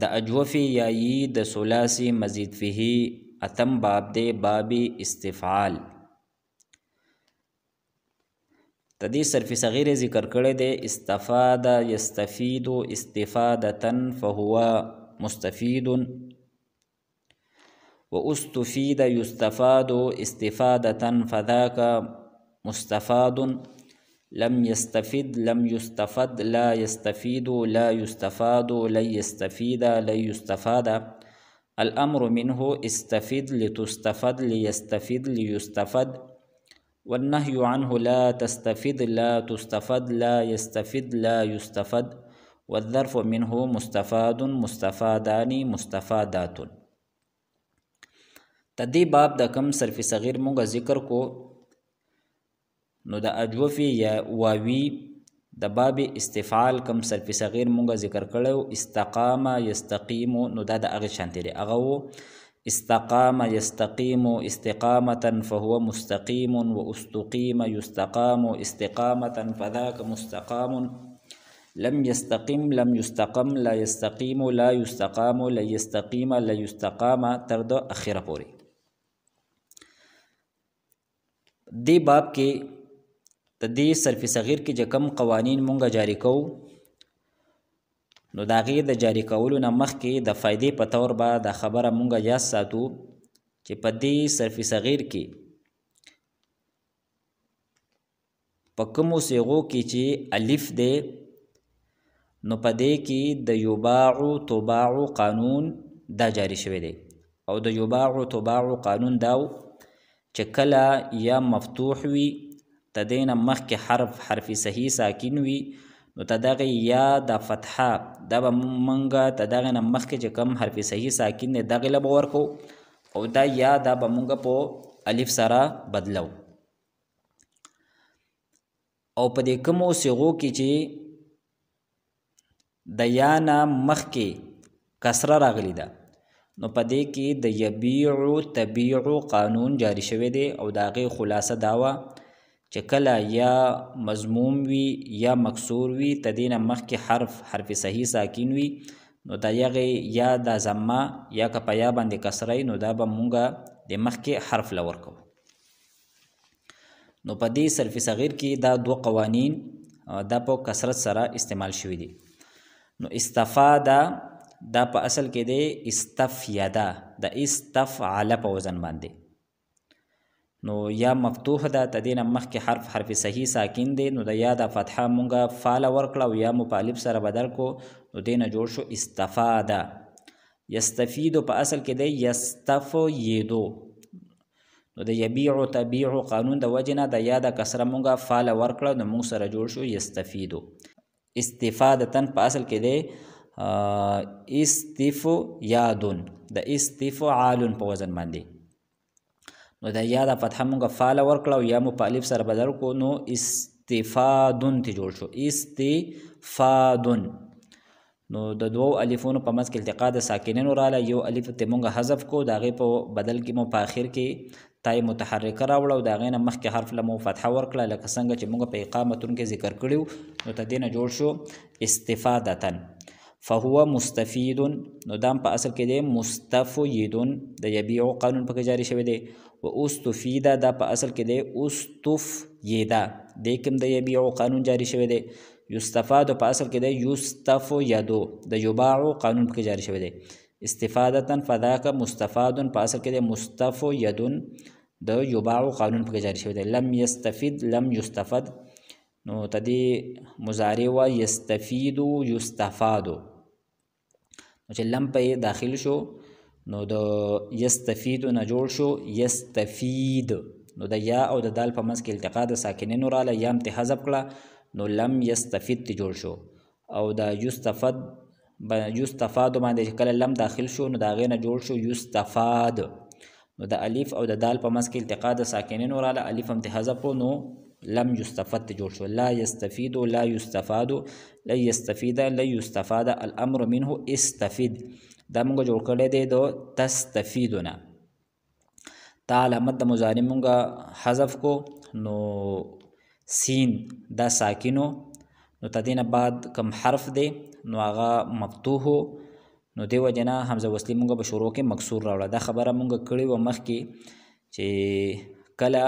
د اجوفی یایی د ثلاثی مزید فيه اتم باب دے باب استفعال. تدی صرف صغیر ذکر کړی دے استفاد یستفید استفادة فهو مستفید، و استفید یستفاد استفادة فذاك مستفاد، لم يستفد لم يستفد لا يستفيد لا يستفاد لن يستفيد لن يستفاد، الأمر منه استفد لتستفد ليستفد ليستفد، والنهي عنه لا تستفد لا تستفد لا يستفد لا يستفد، والظرف منه مستفاد مستفادان مستفادات. تدی باب دا کم صرف صغیر مونگا ذکر کو نو دا اجوفی یا واوی دا باب استفعال کم صرف صغیر مونگا ذکر کړو استقام یستقیم نو دا اغه شانتی دی اغه استقام یستقیم استقامة فهو مستقیم، و استقیم یستقام استقامة فذاك مستقام، لم يستقم لم يستقم لا يستقیم لا يستقام لا يستقیم لا يستقام تر دو اخیره پوری. دی باب کې تدی صرف صغیر کې چې کم قوانین مونږه جاری کو نو دا غي د جاری کولو نه مخکې د فائدې په تور به د خبره مونږه یاد ساتو چې په دې صرف صغیر کې په کومو صيغو کې چې الف دی نو په دې کې د یباع تباع قانون دا جاری شوی دی، او د یباع تباع قانون داو چې کله یا مفتوح وي تدین مخک حرف صحیح ساکن وي نو تدغه یا د فتحه دا به مونږه تدغه مخک چې کم حرف صحیح ساکن نه دغه له ورکو، او دا یا دا به مونږه په الف سره بدلو. او په دې کومو صيغو کې چې د یا نه مخکې کسره راغلی ده نو په دې کې د یبیع تبیع قانون جاری شوی دی، او د هغې خلاصه داوه چې کله یا مضموم وي یا مکسور وي تدینه مخکې حرف صحیح ساکن وي نو د یغې یا د ضمه یا که په یا باندې کسره نو دا به مونږه د مخکې حرف له ورکو. نو په دې صرف صغیر کې دا دو قوانین دا په کثرت سره استعمال شوي دي. نو استفاده دا په اصل کې دی استفیده د استفعل په وزن باندې، نو یا مفتوح ده تدینه مخکې حرف صحیح ساکن دی نو د یا د فتحه مونږه فعل ورکړه او یا مو په الف سره بدل کو نو دینه جوړ شو استفاده. یستفید په اصل کې دی یستفیدو نو د یبیع تبیع قانون د وجنه د یا د کسره مونږه فعل ورکړه نو مونږ سره جوړ شو یستفیدو. استفادتن په اصل کې دی استفیادون د استفعال په وزن باندې، نو د یا د فتحه مونږه فعل ورکړه او یا مو په الف سره بدل کو نو استفادون ته جوړ شو استفادون. نو د دوو الفونو په منځ کې التقا د ساکنینو رااله، یو الف ته مونږه حذف کو د هغې په بدل کې مو په آخر کې تای متحرکه راوړه او د هغې نه مخکې حرف له مو فتحه ورکړه لکه څنګه چې مونږ په اقامتون کې ذکر کړي نو تدې نه جوړ شو استفادتن. فهو مستفید نو دام په اصل کې دی مستفیدون د یبیع قانون پکې جاری شوی دی، و استفیده دا په اصل کې دی استفیده د کوم د یبیع قانون جاری شوی دی. یستفاد په اصل کې دی یستفیدو د یباع قانون پکې جاری شوی دی. استفادتن فذاک مستفادون په اصل کې دی مستفیدون د یباع قانون پکې جاری شوی دی. لم یستفید لم یستفد نو تدی مضارع و یستفیدو یستفادو نو چې لم په داخل شو نو د یستفیدو نه جوړ شو یستفید، نو د یا او د دال په منځ کې التقا د ساکنینو رااله یا ته حذف کړه نو لم یستفید ته جوړ شو، او د یستفاد باندې کله لم داخل شو نو د هغې نه جوړ شو یستفاد، نو د الف او د دال په منځ کې التقا د ساکنینو رااله الف هم ته حذف کړو نو لم یستفد ته جوړ شو. لا یستفید لا یستفاد لا یستفید لا یستفاد، الامر منه استفید دا مونږ جوړ کړی دی د تستفیدونه. تا علامت د مضارع مونږه حذف کو نو سین دا ساکنو نو تدین بعد کم حرف دی نو هغه مفتوح نو دې وجه نه حمزه وصلي مونږ په شروع کې مکسور راوړه. دا خبره مونږ کړې وه مخکې چې کله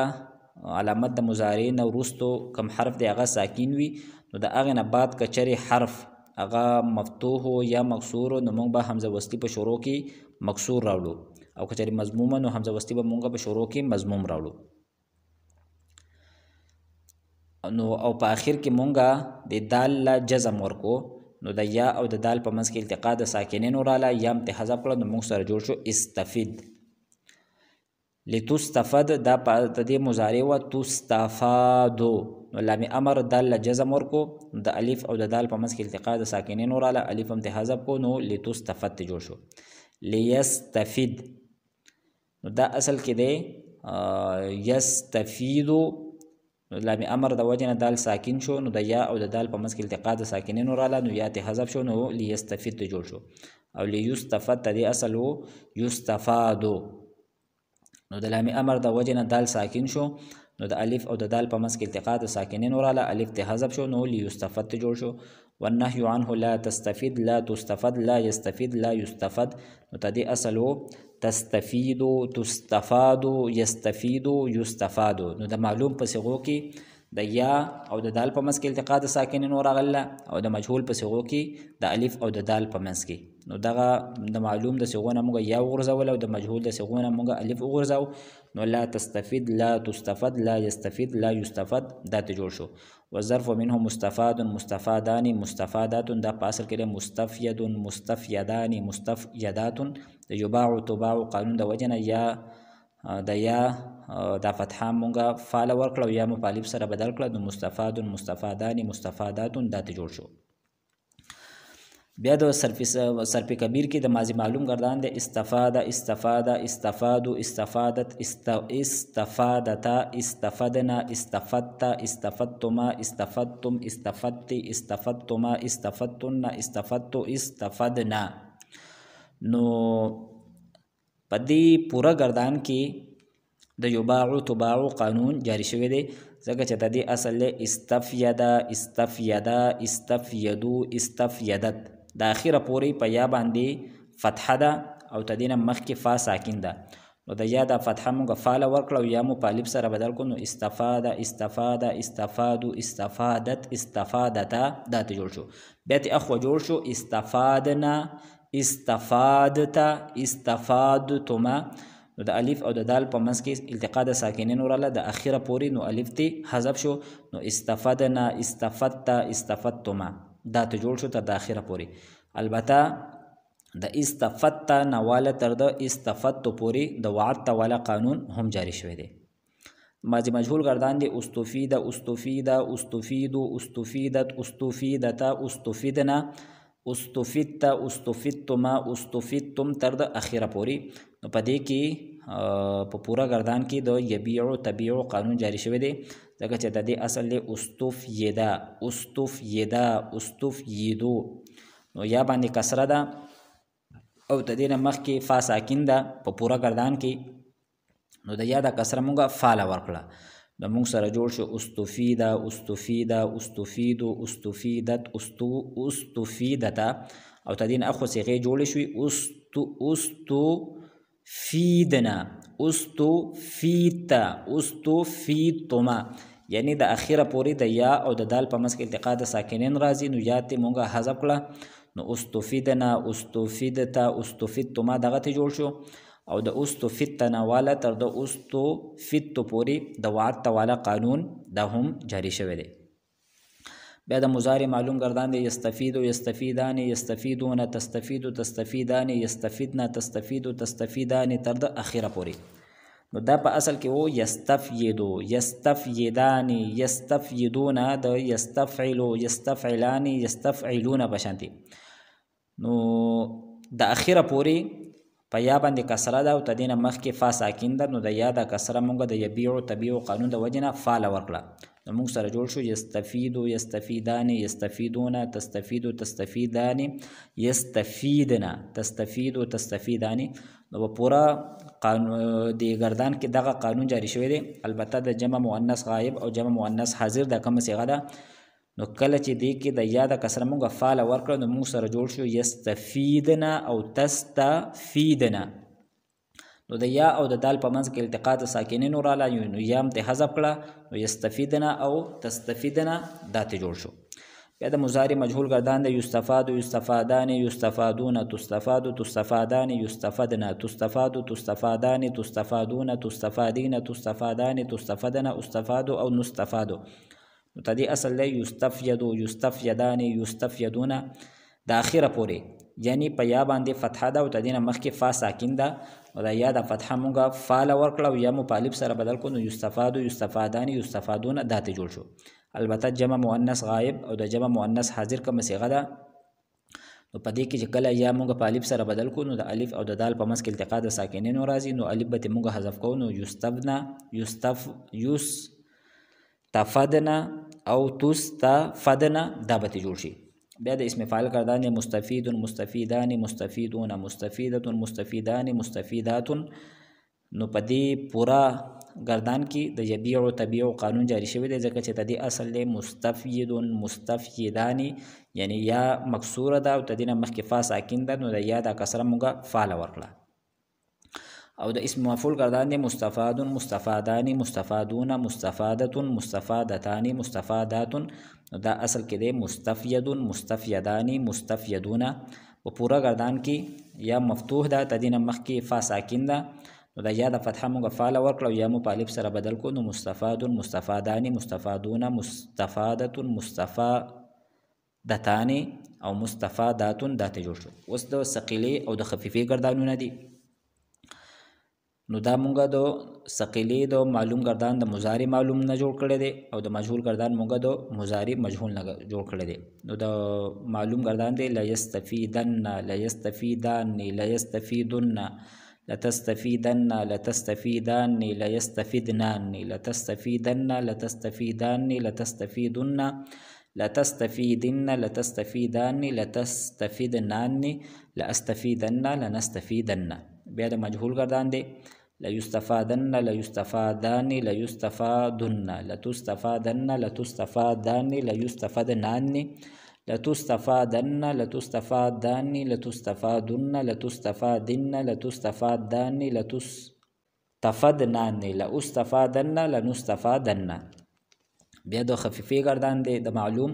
علامت د مضارع نه وروستو کم حرف دی هغه ساکن وي نو د هغې نه بعد که چرې حرف هغه مفتوح یا مکسور نو مونږ به حمزه وصلي په شروع کې مکسور راوړو او که چرې مضمومه نو حمزه وصلي به مونږ په شروع کې مضموم راوړو. نو او په آخر کې مونږه د دال لا جزم ورکو نو د یا او د دال په منځ کې التقا د ساکنینو رااله یا م ته حذف کړه نو مونږ سره جوړ شو استفید. لتستفد دا په دې مضارع و تستفادو نو لام امر دال لا جزم ورکو د الف او د دال په منځ کې التقا د ساکنینو رااله الف م ته حذف کو نو لتستفد جوړ شو. لیستفید نو دا اصل کې دی یستفیدو لام امر د وجه نه دال ساکن شو نو د یا او د دال په منځ کې التقا د ساکنینو رااله نو یا ته حذف شو نو لیستفید جوړ شو. او لیستفد ته دی اصل و یستفادو نو د لام امر د وجه نه دال ساکن شو نو د الف او د دال په منځ کې التقا د ساکنینو رااله الف ته حذف شو نو لیستفد جوړ شو. والنهي عنه لا تستفید لا تستفد لا يستفید لا يستفد نو ته دی اصل و تستفید تستفاد یستفید یستفاد نو د معلوم په صيغو کې د یا او د دال په منځ کې التقا د ساکنینو راغله او د مجهول په صيغو کې د الف او د دال په منځ کې نو دغه د معلوم د صيغو نه موږ یا وغورځول او د مجهول د صيغو نه موږ الف وغورځو نو لا تستفید لا تستفد لا يستفید لا يستفد دا ته جوړ شو. والظرف منه مستفاد مستفادان مستفادات دا په اصل کې مستفید مستفیدان مستفیدات د یباع تباع قانون د وجه نه یا د یا دا فتحه مونږه فعل ورکړه یا مو په الف سره بدل کړه نو مستفاد مستفادان مستفادات دا ته جوړ شو. بیا د صرف کبیر کې د ماضی معلوم گردان د استفاده استفاده استفادو استفادت استفادتا استفدنا استفدت استفدتما استفدتم استفدت استفدتما استفدتن استفدت استفدنا نو پدې پورا گردان کې د یباع تباع قانون جاری شوی دی ځکه چې د دې اصل استفیدا استفیدا استفیدو استفیدت د اخیره پورې په یا باندې فتحه ده او تدینه مخکې فا ساکن ده نو د یا د فتحه موږ فعل ورکړو یا مو په الف سره بدل کړو نو استفاده استفاده استفادو استفادت استفادتا دا ته جوړ شو. بیا ته اخو جوړ شو استفادنا استفادتا استفادتما نو د الف او د دال په منځ کې التقا د ساکنینو رااله د اخیره پورې نو الف ته حذف شو نو استفدنا استفدت استفدتما دا ته جوړ شو تر د اخیره پورې. البته د استفدت نواله تر د استفدت پورې د وعدت والا قانون هم جاری شوی دی. ماضی مجهول گردان دی استفید استفید استفید استفیدت استفیدت استفیدنا استفدت استفدتما استفدتم تر د اخیره پورې نو په دې کې په پورا گردان کې د یبیع تبیع قانون جاری شوی دی ځکه چې د دې اصل له استفیدا استفیدا استفیدو نو یا باندې کسره ده او د دې نه مخکې فا ساکن ده په پورا گردان کې نو د یا د کسره مونږه فعل ورکړه د مونږ سره جوړ شو استفیدا استفیدا استفیدو استفیدت استفیدتا او تدین اخو صيغه جوړې شوې استفیدنا استفیدتا استفیدتما یعنی د اخیره پورې د یا او د دال په منځ کې التقا د ساکنین راځي نو یا ته مونږه حذف کړه نو استفیدنا استفیدتا استفیدتما دغه ته جوړ شو او د استفدتنا والا تر د استفدت پورې د وعدت والا قانون دا هم جاری شوی دی. بیا د مضارع معلوم گردان دی یستفید یستفیدان یستفیدون تستفید تستفیدان یستفیدنا تستفید تستفیدان تر د اخیره پورې نو دا په اصل کې وو یستفیدو یستفیدان یستفیدون د یستفعلو یستفعلان یستفعلون بشانتی نو د اخیره پورې په یا باندې کسره ده او تدینه مخکې فا ساکن ده نو د یا د کسره مونږ د یبیع تبیع قانون د وجه نه فعل ورکړه نو مونږ سره جوړ شو یستفیدو یستفیدان یستفیدون تستفیدو تستفیدان یستفیدنا تستفیدو تستفیدان نو په پورا د گردان کې دغه قانون جاری شوی دی. البته د جمع مؤنث غایب او جمع مؤنث حاضر د کوم صيغه ده نو کله چې دې کې د یا د کسره مونږ فعل ورکړه نو مونږ سره جوړ شو یستفیدنا او تستفیدنا. نو د یا او د دال په منځ کې التقاء د ساکنینو رااله نو یا هم ته حذف کړه نو یستفیدنا او تستفیدنا دا ته جوړ شو. بیا د مضارع مجهول گردان د یستفاد یستفادان یستفادون تستفاد تستفادان یستفدنا تستفاد تستفادان تستفادون تستفادین تستفادان تستفدنا استفاد او نستفاد. نو تدې اصل دی یستفید یستفیدان یستفیدون د اخره پورې یعنی په یا باندې فتحه ده او تدې نه مخکې فا ساکن ده او د یا د فتحه مونږه فا له ورکړه او یا مو په الف سره بدل کړو نو یستفاد یستفادان یستفادون دا ته جوړ شو. البته جمع مؤنث غائب او د جمع مؤنث حاضر کوم صيغه ده نو په دې کې چې کله یا مونږ په الف سره بدل کو نو د الف او د دال په منځ کې التقاء د ساکنینو راځي نو الف به مونږ حذف کو نو یستفنا یستفدنا او تستفدنا دا به جوړ شي. بیا د اسم فاعل گردان مستفید مستفیدان مستفیدون مستفیدة مستفیدان مستفیدات. نو په دې پورا گردان کې د یبیع او تبیع قانون جاری شوی دی ځکه چې تدې اصل له مستفید مستفیدان یعنی یا مکسوره ده او تدې نه مخکې فا ساکن ده نو د یا د کسره مونږه فعل ورکړه. او د اسم مفعول گردان دی مستفاد مستفادان مستفادون مستفادة مستفادتان مستفادات. نو دا اصل کې دی مستفید مستفیدان مستفیدون. په پورا گردان کې یا مفتوح ده تدې نه مخکې فا ساکن ده نو د یا د فتحه مونږه فعل ورکړه او یا مو په الف سره بدل کو نو مستفاد مستفادان مستفادون مستفادة مستفادتان او مستفادات دا ته جوړ شو. اوس د ثقيلې او د خفيفې گردانونه دي. نو دا مونږه د ثقيلې د معلوم گردان د مضارع معلوم نه جوړ کړی دی او د مجهول گردان مونږه د مضارع مجهول نه جوړ کړی دی. نو د معلوم گردان دی لا یستفیدن لا یستفیدان لا یستفیدن لتستفيدن لتستفيدان ليستفيدنان لتستفيدن لتستفيدان لتستفيدن لتستفيدن لتستفيدان لتستفيدنان لأستفيدن لنستفيدن. بیا د مجهول گردان دی ليستفادن ليستفادان ليستفادن لتستفادن لتستفادان ليستفدنان لتستفادن لتستفادان لتستفادن لتستفادن لتستفادان لتستفدنان لأستفادن لنستفادن. بیا د خفیفې گردان دی د معلوم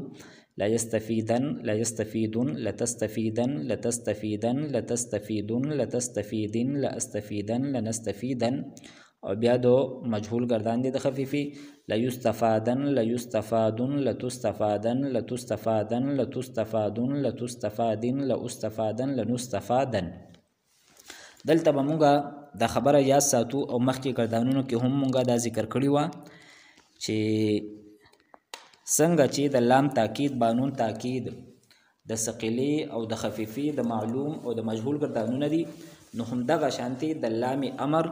لا يستفيدن لا يستفيدن لتستفيدن لتستفيدن لتستفيدن لتستفيدن لأستفيدن لنستفيدن. او بیا د مجهول گردان دی د خفیفی لا یستفادن لا یستفادن لتستفادن لتستفادن لتستفادن لتستفادن لأستفادن لنستفادن. دلته به مونږه د خبره یاد ساتو او مخکې گردانونو کې هم مونږه دا ذکر کړی و چې څنګه چې د لام تاکید بانون تاکید د ثقيلې او د خفیفی د معلوم او د مجهول گردانونه دي نو هم دغه شانتي د لام امر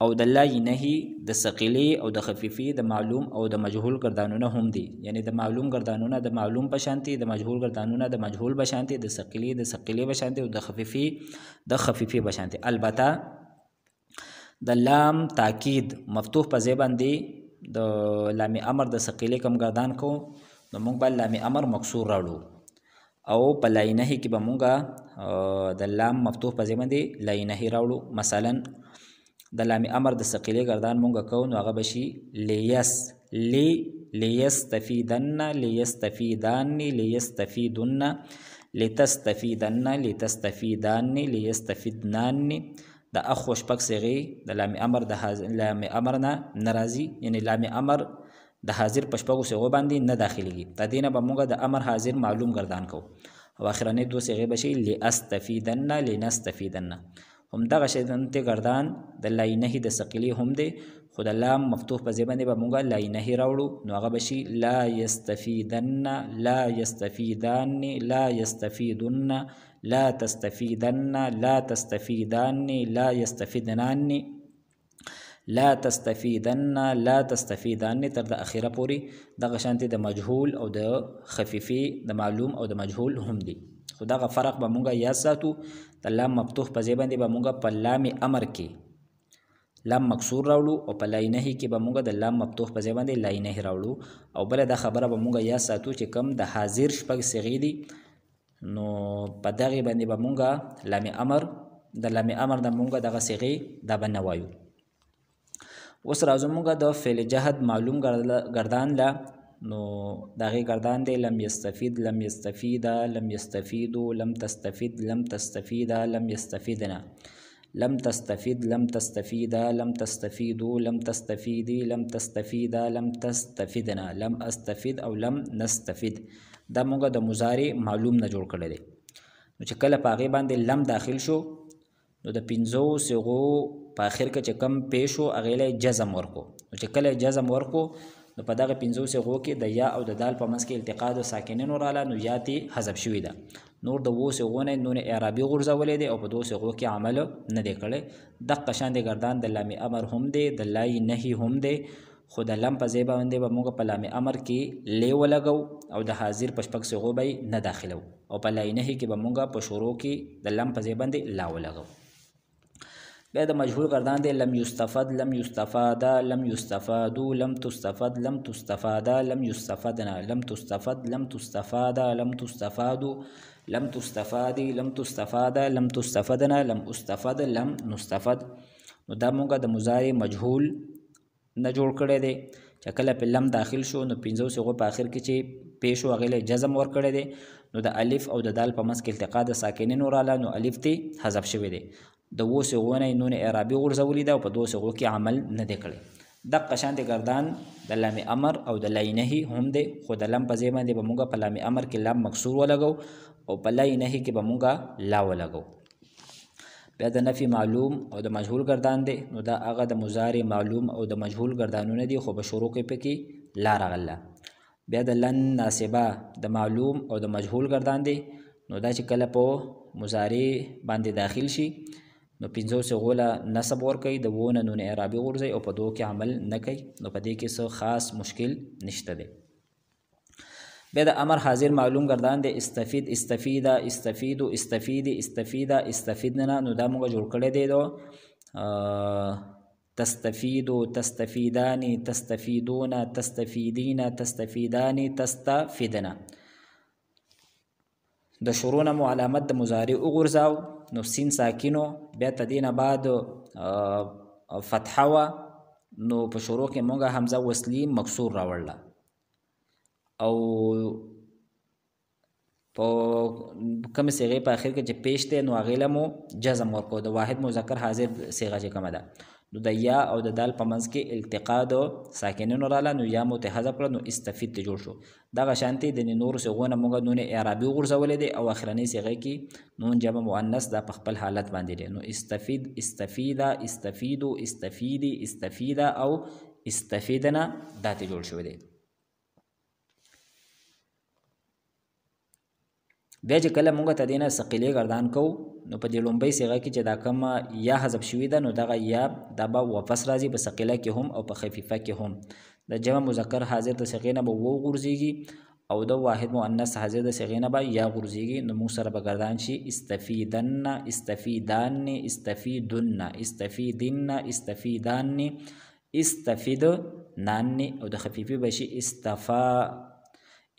او د لا نهي د ثقيلې او د خفيفي د معلوم او د مجهول گردانونه هم دي. یعنی د معلوم گردانونه د معلوم بشانتي د مجهول گردانونه د مجهول بشانتي د ثقيلې بشانتي او د خفيفي بشانتي. البته د لام تاکید مفتوح په ځای باندې د لام امر د ثقيلې کم گردان کو نو موږ به لام امر مکسور راړو او په لا نهي کې به موږ د لام مفتوح په ځای باندې لا نهي راوړو. مثلا د لام امر د ثقيلې گردان مونږه کو نو هغه بشي ليستفيدن ليستفيدان ليستفيدن لتستفيدن لتستفيدان ليستفيدنان. د اخو شپږ صيغې د لام امر د لام امر نه ناراضي یعنی لام امر د حاضر پشپغو صيغو باندې نه داخليږي. تدینه به مونږه د امر حاضر معلوم گردان کو او اخرنه دو صيغې بشي لاستفيدن لنستفيدن. هم دغه شیدنته گردان د لای نهي د ثقيلې هم دی خو د لام مفتوح په ځای باندې به مونږه لای نهي راوړو نو هغه بشي لا يستفيدن لا يستفيدان لا يستفيدن لا تستفيدن لا تستفيدان لا يستفيدنان لا تستفيدن لا تستفيدان تر د اخیره پوری دغه شانتي د مجهول او د خفيفي د معلوم او د مجهول هم دي. خو دغه فرق به مونږه یاد ساتو د لام مفتوح په ځای باندې به مونږه په لام امر کې لام مکسور راوړو او په لای نهي کې به مونږ د لام مفتوح په ځای باندې لای نهي راوړو. او بله دا خبره به مونږ یا ساتو چې کم د حاضر شپږ صیغې دي نو په دغې باندې به مونږ لام امر د لام امر د مونږ دغه صیغې دا به نه وایو. اوس راځو مونږ د فعل جهد معلوم ګردان له نو دغې ګردان دی لم یستفید، لم یستفیدا، لم یستفیدو، لم تستفید، لم تستفیدا، لم یستفیدنا، لم تستفید، لم تستفیدا، لم تستفیدو، لم تستفیدی، لم تستفیدا، لم تستفیدنا، لم استفید او لم نستفید. دا مونږ د مضارع معلوم نه جوړ کړی دی. نو چې کله په هغې باندې لم داخل شو نو د پنځو صیغو په آخر کې چې کم پیش و هغې له جزم ورکو. نو چې کله جزم ورکو نو په دغه پنځو صیغو کې د یا او د دال په منځ کې التقا د ساکنینو راله نو یا تې حذف شوي ده. نور د اوو صیغو نه نون اعرابي غورځولی دی او په دوو صیغو کې عمل نه دی کړی. دقه شان د ګردان د لام امر هم دی، د لای نهي هم دی، خو د لم په ځای باندې به موږ په لام امر کې لی ولګو او د حاضر په شپږ صیغو به نه داخلو او په لای نهي کې به موږ په شروع کې د لم په ځای باندې لا ولګو. بیا د مجهول ګردان دی لم یستفد، لم یستفادا، لم یستفادو، لم تستفد، لم تستفادا، لم یستفدنا، لم تستفد، لم تستفادا، لم تستفادو، لم تستفادی، لم تستفادا، لم تستفدنا، لم استفد، لم نستفد. نو دا مونږ د مضارع مجهول نه جوړ کړی دی. چې کله په لم داخل شو نو پنځو صیغو په آخر کې چې پیش و هغې له جزم ورکړی دی. نو د الف او د دال په منځ کې التقا د ساکنینو راله نو الف ته حذف شوی دی. د اوو صیغو نه یې نون اعرابي غورځولي ده او په دوو صیغو کې عمل نه دی کړی. دقه شان د ګردان د لام امر او د لای نهي هم دی، خو د لم په ځای باندې به مونږ په لام امر کې لام مکسور ولګو او په لای نهي کې به مونږ لا ولګو. بیا د نفي معلوم او د مجهول ګردان دی. نو دا هغه د مضارع معلوم او د مجهول ګردانونه دي خو په شروع کې پکې لا راغله. بیا د لن ناسبه د معلوم او د مجهول ګردان دی. نو دا چې کله په مضارع باندې داخل شي نو پنځو صیغو له نصب ورکوي، د اوو نه نون اعرابي غورځوي او په دوو کې عمل نه کوي. نو په دې کې څه خاص مشکل نشته دی. بیا د امر حاضر معلوم ګردان دی استفید، استفیدا، استفیدو، استفیدی، استفیدا، استفیدنا. نو دا موږ جوړ کړی دی دو تستفیدو، تستفیدانی، تستفیدونا، تستفیدینا، تستفیدانی، تستفیدنا. د شروع نه مو علامت د مضارع وغورځاو نو سین ساکینو، بیا تدینه بعد فتحه وه نو په شروع کې مونږ حمزه وصلي مکسور راوړله او په کومې صیغې په آخر کې چې پیش دی نو هغې له مو جزم ورکړو. د واحد مذکر حاضر صیغه چې کومه ده نو د یا او د دال په منځ کې التقا د ساکنینو راله نو یا مو ته حذف کړه نو استفید ته جوړ شو. دغه شانتې د نورو صیغو نه موږ نون اعرابي وغورځولی دی او اخرنۍ صیغې کې نون جمع مؤنث دا په خپل حالت باندې دی. نو استفید، استفیدا، استفیدو، استفیدی، استفیدا او استفیدنا دا ته جوړ شوی دی. بیا چې کله مونږ ته دینه ثقیلې ګردان کوو نو په دې لومبۍ صیغه کې چې دا کومه یا حذف شوې ده نو دغه یا دا به واپس راځي په ثقیله کې هم او په خفیفه کې هم. د جمع مذکر حاضر د صیغې نه به و غورځېږي او د واحد مؤنث حاضر د صیغې نه به یا غورځېږي. نو موږ سره به ګردان شي استفیدن، استفیدان، استفیدن، استفیدن، استفیدان، استفیدنان او د خفیفي به شي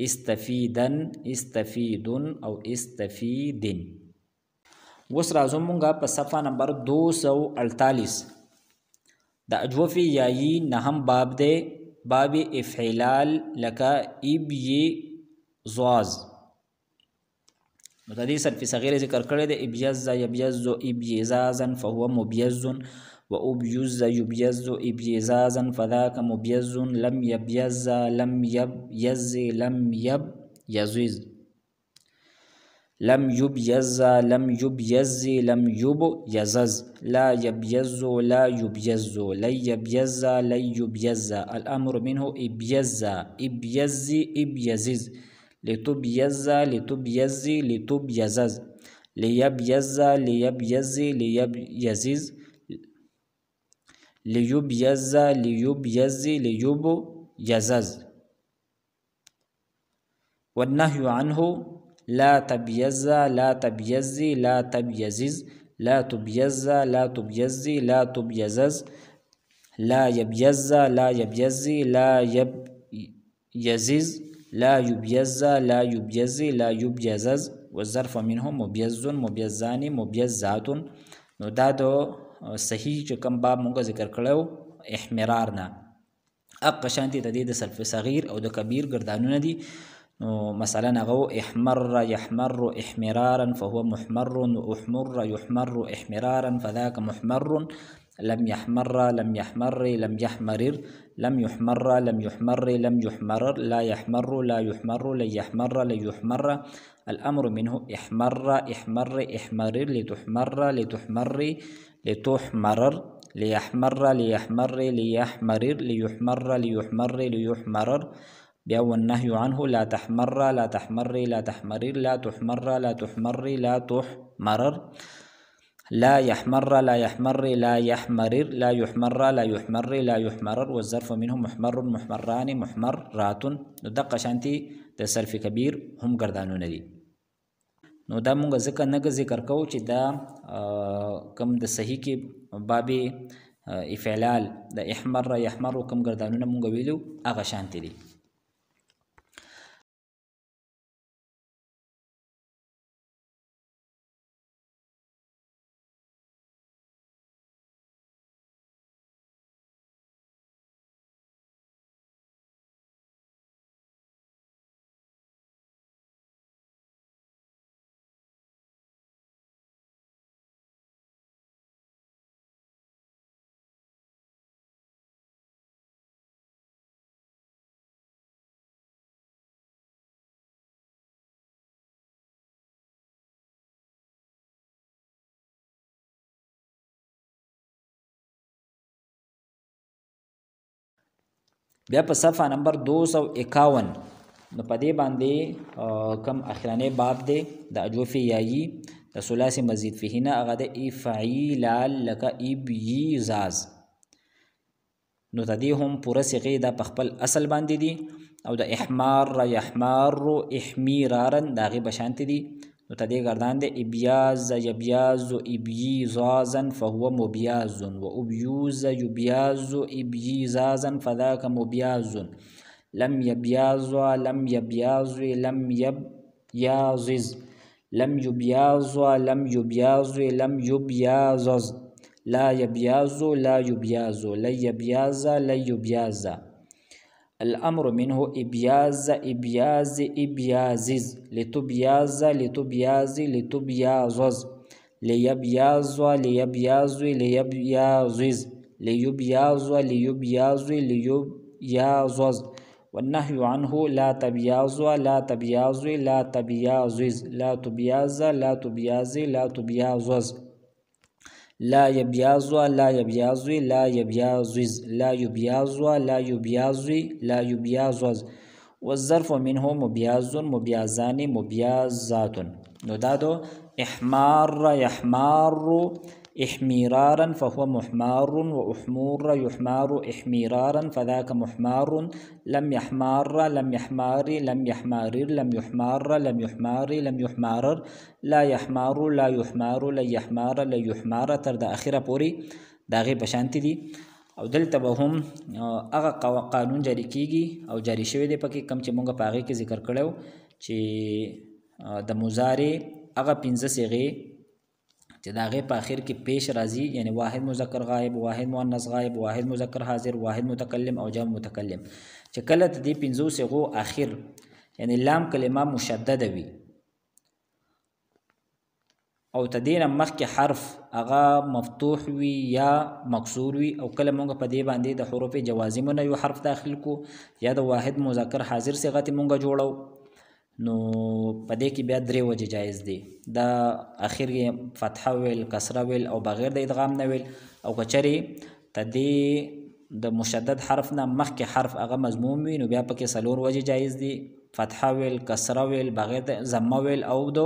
استفیدن، استفیدن او استفیدن. اوس راځو مونږه په صفحه نمبر 248 د اجوف یایی نهم باب دی، باب افعلال لکه ابیضاز. نو د دې صرف صغیر ذکر کړی دی ابیض یبیض ابیضازا فهو مبیض و ابیض یبیض ابیضازا فذاک مبیض لم یبیض لم یبیض لم یبیض لم یبیض لم یبیض لم یبیض لا یبیض لا یبیض لا یبیض لا یبیض الامر منه ابیض ابیض ابیض لتبیض لتبیض لتبیض لیبیض لیبیض لیبیض لیبیض لیبیض لیبیض والنهي عنه لا تبيز لا تبيز لا تبيزز لا تبيز لا تبيز لا تبيزز لا يبيز لا يبيزي لا يبيزز لا يبيز لا يبيزي لا يبيزز والظرف منه مبيز مبيزان مبيزات. نو دا دو صحیح چې کوم باب مونږ ذکر کړو احمرار نه اق شانتي د دې د صرف صغیر او د کبیر ګردانونه دي. نو مثلا هغه احمر يحمر احمرارا فهو محمر واحمر يحمر احمرارا فذاك محمر. لم يحمر لم يحمر لم يحمرر لم يحمر لم يحمر لم يحمرر لا يحمر لا يحمر لن يحمر لن يحمر. الأمر منه احمر احمر احمرر لتحمر لتحمر لتحمرر ليحمر ليحمر ليحمرر ليحمر ليحمر ليحمرر. بیا والنهي عنه لا تحمر لا تحمر لا تحمرر لا تحمر لا تحمر لا تحمرر. لا يحمر لا يحمر لا يحمرر لا يحمر لا يحمر لا يحمرر والظرف منه محمر محمران محمرات. نو دقه شانتي د صرف کبیر هم ګردانونه دي. نو دا مونږ ځکه نه ذکر کوو چې دا کم د صحیح کې باب افعلال د احمر يحمر کم ګردانونه مونږ ویلو هغه شانتي دي. بیا په صفحه نمبر 251 نو په دې باندې کم اخرانه باب دی د اجوف یایی د ثلاثی مزید فيه نه هغه د افعیلال لک ابیزاز. نو تدې هم پوره صيغه د خپل اصل باندې دي او د احمار يحمار احمیرارن داغه بشانت دي. نو تدې گردان د ابیاز یبیاز ابیزازا فهو مبیاز وابیوز یبیاز ابیزازا فذاك مبیاز. لم يبياز لم يبياز لم يبيازز لم يبياز لم يبياز لم يبيازز لا يبياز لا يبياز لا يبياز لا يبياز. الأمر منه إبياز إبياز إبيازز لتبياز لتبياز لتبيازز ليبياز ليبياز ليبيازز ليبياز ليبياز ليبيازز. والنهي عنه لا تبياز لا تبياز لا تبيازز لا تبياز لا تبياز لا تبيازز لا يبياز لا يبياز لا يبيازز لا يبياز لا يبياز لا يبيازز. والظرف منه مبياز مبيازان مبيازات. نو دادو احمار يحمار احميرارا فهو محمار وأحمور يحمار احميرارا فذاك محمار. لم يحمار لم يحمار لم يحمارر لم يحمار لم يحمار لم يحمارر لا يحمار لا يحمار لا يحمار لا يحمار تر د اخره پوری داغه بشانتی دي. او دلته به هم هغه قانون جاری کیږي او جاری شوی دی پکې کم چې مونږه پاغه کې ذکر کړو چې د مضارع هغه 15 صيغه چې داغه په اخر کې پیش راځي یعنی واحد مذکر غائب واحد مؤنث غائب واحد مذکر حاضر واحد متکلم او جمع متکلم. چې کله د دې 15 صيغو اخر یعنی لام کلمه مشدده وي او تدین مخکې حرف هغه مفتوح وي یا مکسور وي او کله مونږ په دې باندې د حروف جوازم نه یو حرف داخل کو یا د واحد مذکر حاضر صيغه مونږ جوړو نو په دې کې بیا درې وجه جایز دي. دا اخر فتحه ویل کسره ویل او بغیر د ادغام نه ویل او کچري تدې د مشدد حرف نه مخکې حرف هغه مضموم وي نو بیا پکې سلور وجه جایز دي فتحه ویل کسره ویل بغیر د ضمه ویل او دو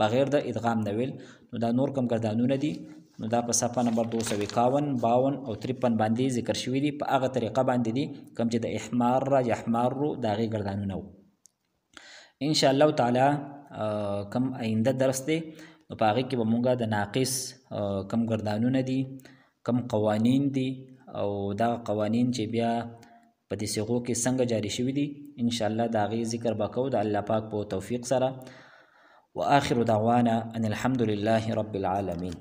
بغیر د ادغام نه ویل. نو دا نور کم ګردانونه دي. نو دا په صفحه نمبر 251 52 او 53 باندې ذکر شوی دي په هغه طریقه باندې دي کوم چې د احمار يحمار داغي ګردانونه وو. ان شاء الله تعالی کم آینده درس دی نو په هغه کې به مونږه د ناقص کم ګردانونه دي کم قوانین دي او دا قوانین چې بیا په دې صيغو کې څنګه جاری شوي دي ان شاء الله دا غي ذکر وکړو د الله پاک په توفیق سره. واخر دعوانا ان الحمد لله رب العالمين.